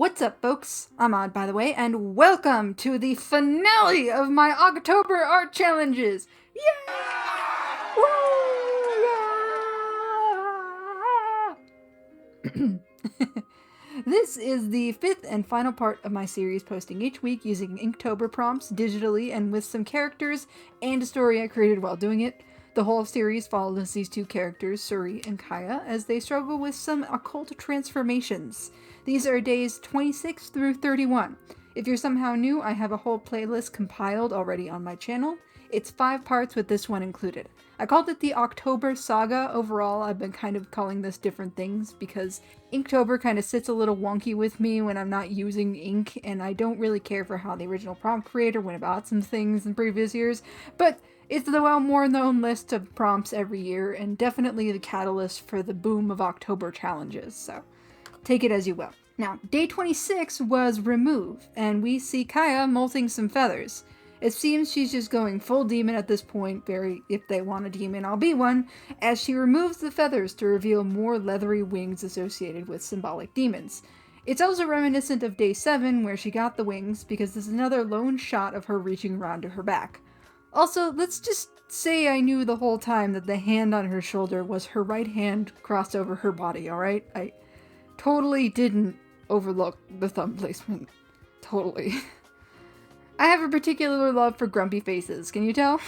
What's up, folks? I'm Odd, by the way, and welcome to the finale of my October art challenges! Yay! Woo! Yeah! This is the fifth and final part of my series, posting each week using Inktober prompts digitally and with some characters and a story I created while doing it. The whole series follows these two characters, Suri and Kaya, as they struggle with some occult transformations. These are days 26 through 31. If you're somehow new, I have a whole playlist compiled already on my channel. It's 5 parts with this one included. I called it the October Saga. Overall, I've been kind of calling this different things because Inktober kind of sits a little wonky with me when I'm not using ink, and I don't really care for how the original prompt creator went about some things in previous years, but it's the well-more-known list of prompts every year, and definitely the catalyst for the boom of October challenges, so take it as you will. Now, day 26 was remove, and we see Kaya molting some feathers. It seems she's just going full demon at this point, very if they want a demon, I'll be one, as she removes the feathers to reveal more leathery wings associated with symbolic demons. It's also reminiscent of day 7, where she got the wings, because there's another lone shot of her reaching around to her back. Also, let's just say I knew the whole time that the hand on her shoulder was her right hand crossed over her body, alright? I totally didn't overlook the thumb placement. Totally. I have a particular love for grumpy faces, can you tell?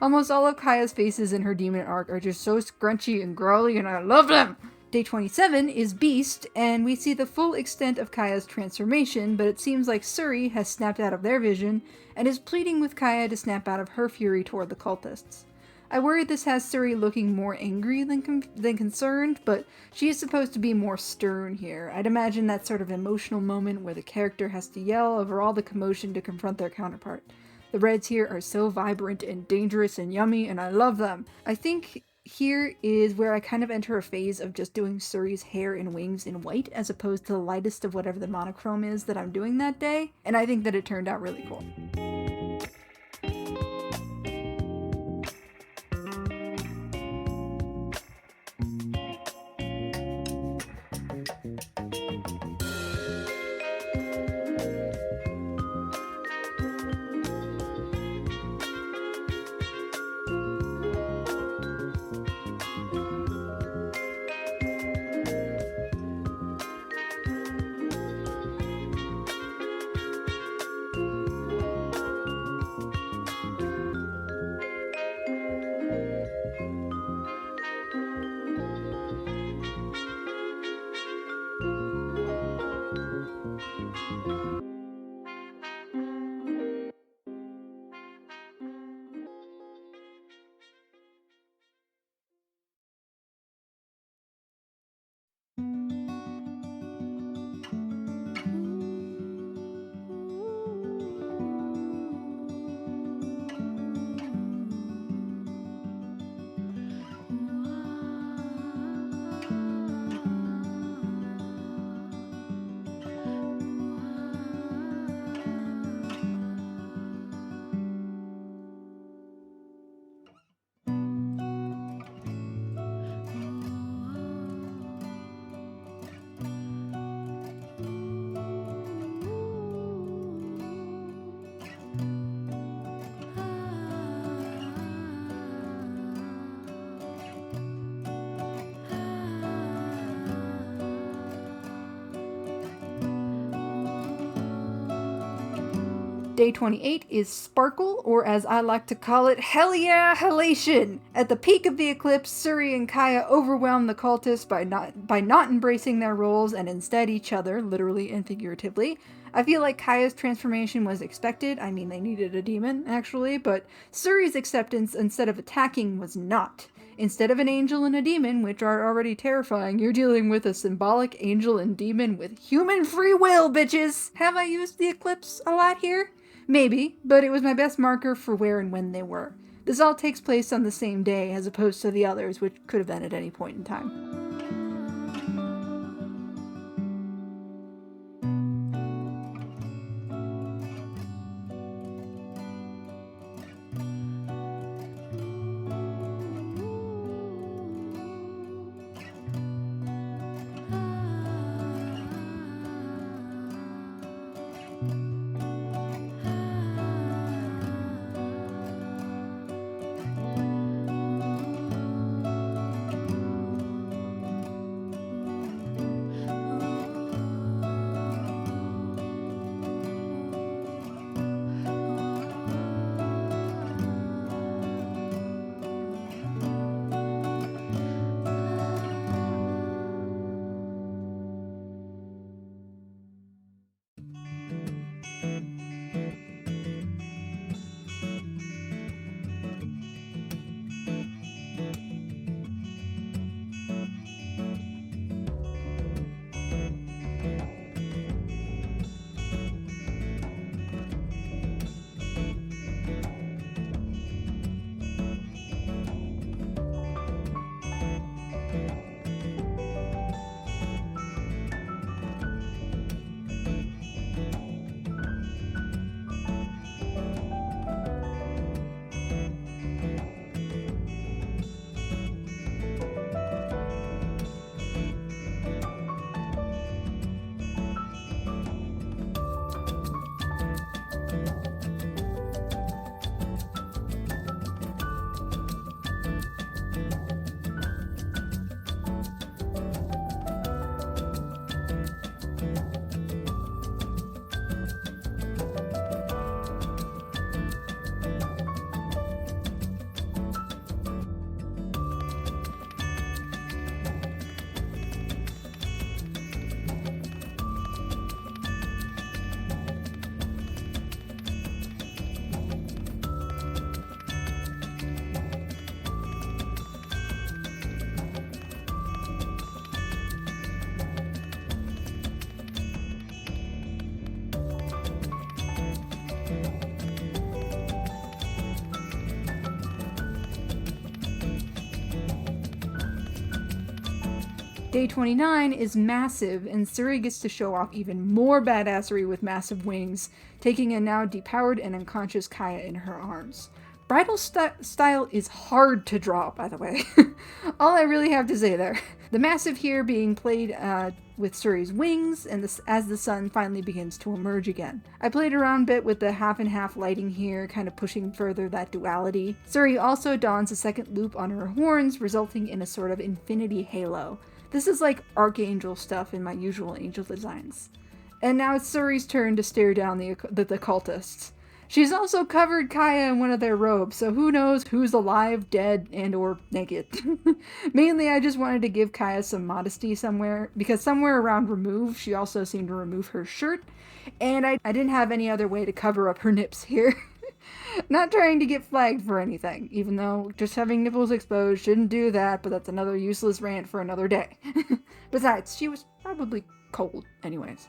Almost all of Kaya's faces in her demon arc are just so scrunchy and growly, and I love them! Day 27 is Beast, and we see the full extent of Kaya's transformation, but it seems like Suri has snapped out of their vision and is pleading with Kaya to snap out of her fury toward the cultists. I worry this has Suri looking more angry than concerned, but she is supposed to be more stern here. I'd imagine that sort of emotional moment where the character has to yell over all the commotion to confront their counterpart. The reds here are so vibrant and dangerous and yummy, and I love them. I think here is where I kind of enter a phase of just doing Suri's hair and wings in white as opposed to the lightest of whatever the monochrome is that I'm doing that day, and I think that it turned out really cool. Day 28 is Sparkle, or as I like to call it, Hell Yeah Halation! At the peak of the eclipse, Suri and Kaya overwhelm the cultists by not embracing their roles and instead each other, literally and figuratively. I feel like Kaya's transformation was expected. I mean, they needed a demon, actually, but Suri's acceptance instead of attacking was not. Instead of an angel and a demon, which are already terrifying, you're dealing with a symbolic angel and demon with human free will, bitches! Have I used the eclipse a lot here? Maybe, but it was my best marker for where and when they were. This all takes place on the same day, as opposed to the others, which could have been at any point in time. Day 29 is massive, and Suri gets to show off even more badassery with massive wings, taking a now depowered and unconscious Kaya in her arms. Bridal style is hard to draw, by the way. All I really have to say there. The massive here being played with Suri's wings, and as the sun finally begins to emerge again. I played around a bit with the half and half lighting here, kind of pushing further that duality. Suri also dons a second loop on her horns, resulting in a sort of infinity halo. This is like Archangel stuff in my usual angel designs. And now it's Suri's turn to stare down the cultists. She's also covered Kaya in one of their robes, so who knows who's alive, dead, and or naked. Mainly I just wanted to give Kaya some modesty somewhere, because somewhere around remove, she also seemed to remove her shirt, and I didn't have any other way to cover up her nips here. Not trying to get flagged for anything, even though just having nipples exposed shouldn't do that, but that's another useless rant for another day. Besides, she was probably cold anyways.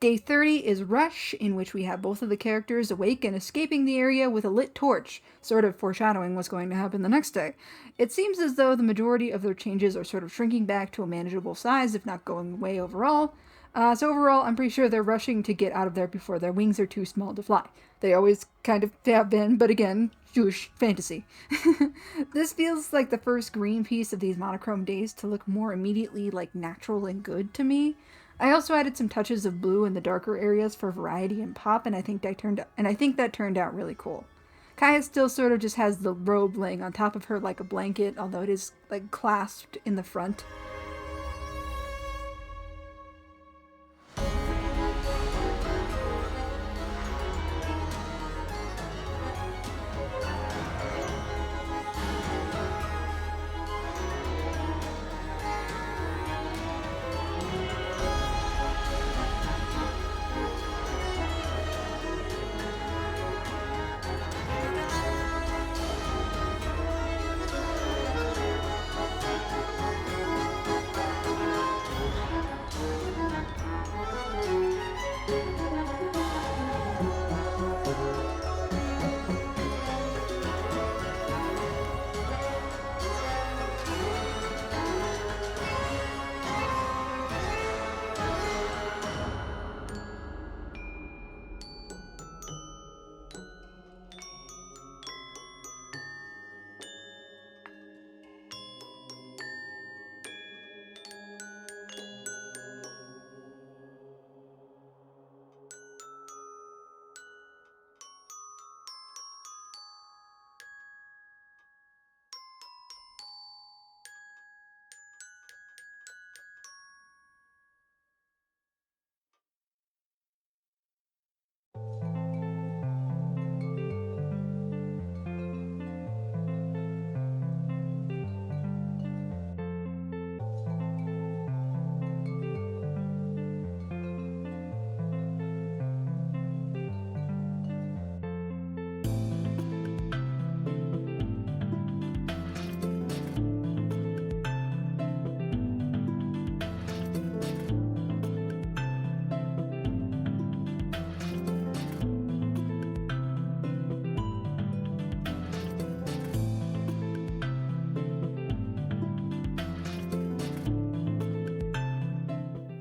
Day 30 is Rush, in which we have both of the characters awake and escaping the area with a lit torch, sort of foreshadowing what's going to happen the next day. It seems as though the majority of their changes are sort of shrinking back to a manageable size, if not going away overall. So overall, I'm pretty sure they're rushing to get out of there before their wings are too small to fly. They always kind of have been, but again, Jewish fantasy. This feels like the first green piece of these monochrome days to look more immediately like natural and good to me. I also added some touches of blue in the darker areas for variety and pop, and I think that turned out really cool. Kaya still sort of just has the robe laying on top of her like a blanket, although it is like clasped in the front.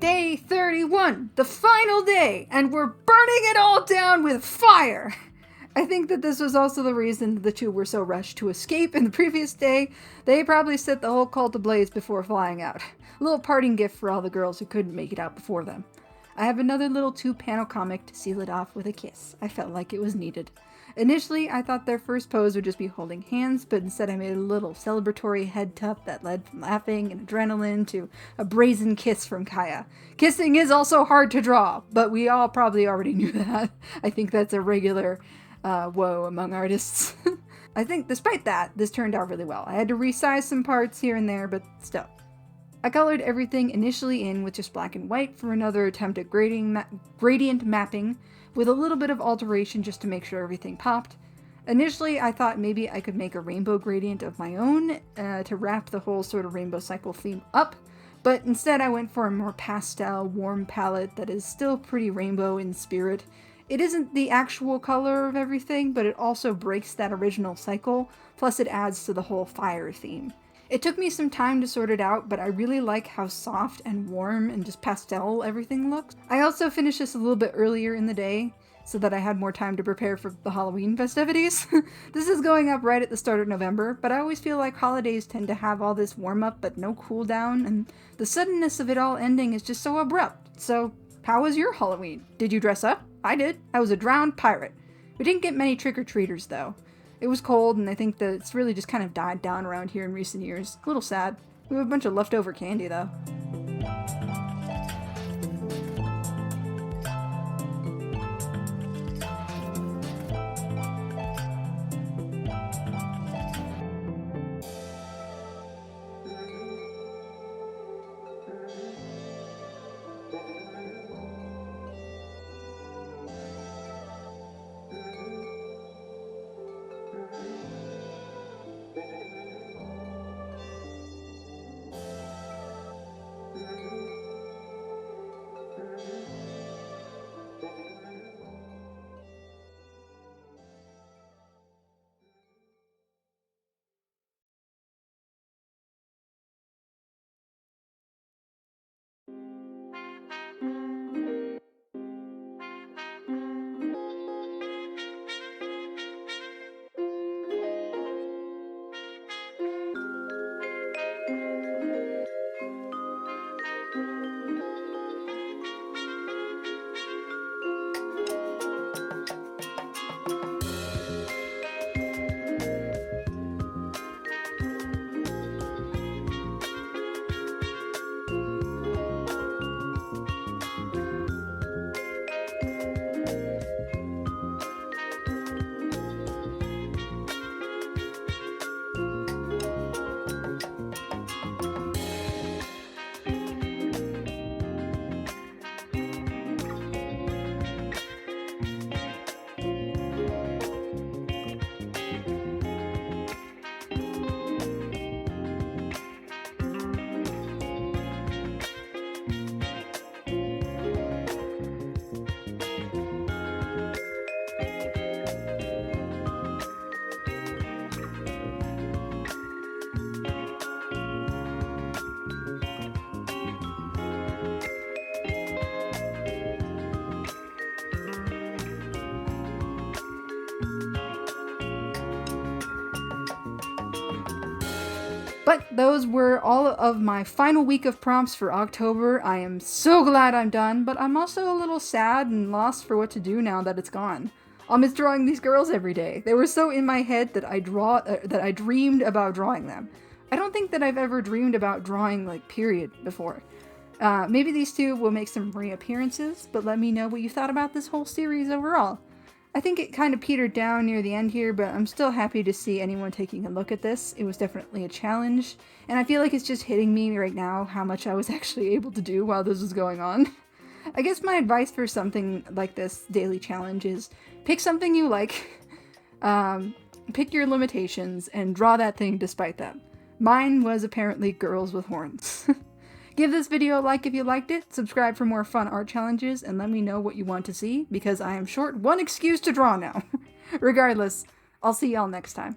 Day 31, the final day, and we're burning it all down with fire! I think that this was also the reason the two were so rushed to escape in the previous day. They probably set the whole cult ablaze before flying out. A little parting gift for all the girls who couldn't make it out before them. I have another little 2-panel comic to seal it off with a kiss. I felt like it was needed. Initially, I thought their first pose would just be holding hands, but instead I made a little celebratory head tup that led from laughing and adrenaline to a brazen kiss from Kaya. Kissing is also hard to draw, but we all probably already knew that. I think that's a regular woe among artists. I think despite that, this turned out really well. I had to resize some parts here and there, but still. I colored everything initially in with just black and white for another attempt at gradient mapping, with a little bit of alteration just to make sure everything popped. Initially, I thought maybe I could make a rainbow gradient of my own to wrap the whole sort of rainbow cycle theme up, but instead I went for a more pastel, warm palette that is still pretty rainbow in spirit. It isn't the actual color of everything, but it also breaks that original cycle, plus it adds to the whole fire theme. It took me some time to sort it out, but I really like how soft and warm and just pastel everything looks. I also finished this a little bit earlier in the day, so that I had more time to prepare for the Halloween festivities. This is going up right at the start of November, but I always feel like holidays tend to have all this warm up but no cool down, and the suddenness of it all ending is just so abrupt. So, how was your Halloween? Did you dress up? I did. I was a drowned pirate. We didn't get many trick-or-treaters, though. It was cold, and I think that it's really just kind of died down around here in recent years. A little sad. We have a bunch of leftover candy, though. But those were all of my final week of prompts for October. I am so glad I'm done, but I'm also a little sad and lost for what to do now that it's gone. I'll miss drawing these girls every day. They were so in my head that I dreamed about drawing them. I don't think that I've ever dreamed about drawing, like, period, before. Maybe these two will make some reappearances, but let me know what you thought about this whole series overall. I think it kind of petered down near the end here, but I'm still happy to see anyone taking a look at this. It was definitely a challenge, and I feel like it's just hitting me right now how much I was actually able to do while this was going on. I guess my advice for something like this daily challenge is pick something you like, pick your limitations, and draw that thing despite them. Mine was apparently girls with horns. Give this video a like if you liked it, subscribe for more fun art challenges, and let me know what you want to see, because I am short one excuse to draw now. Regardless, I'll see y'all next time.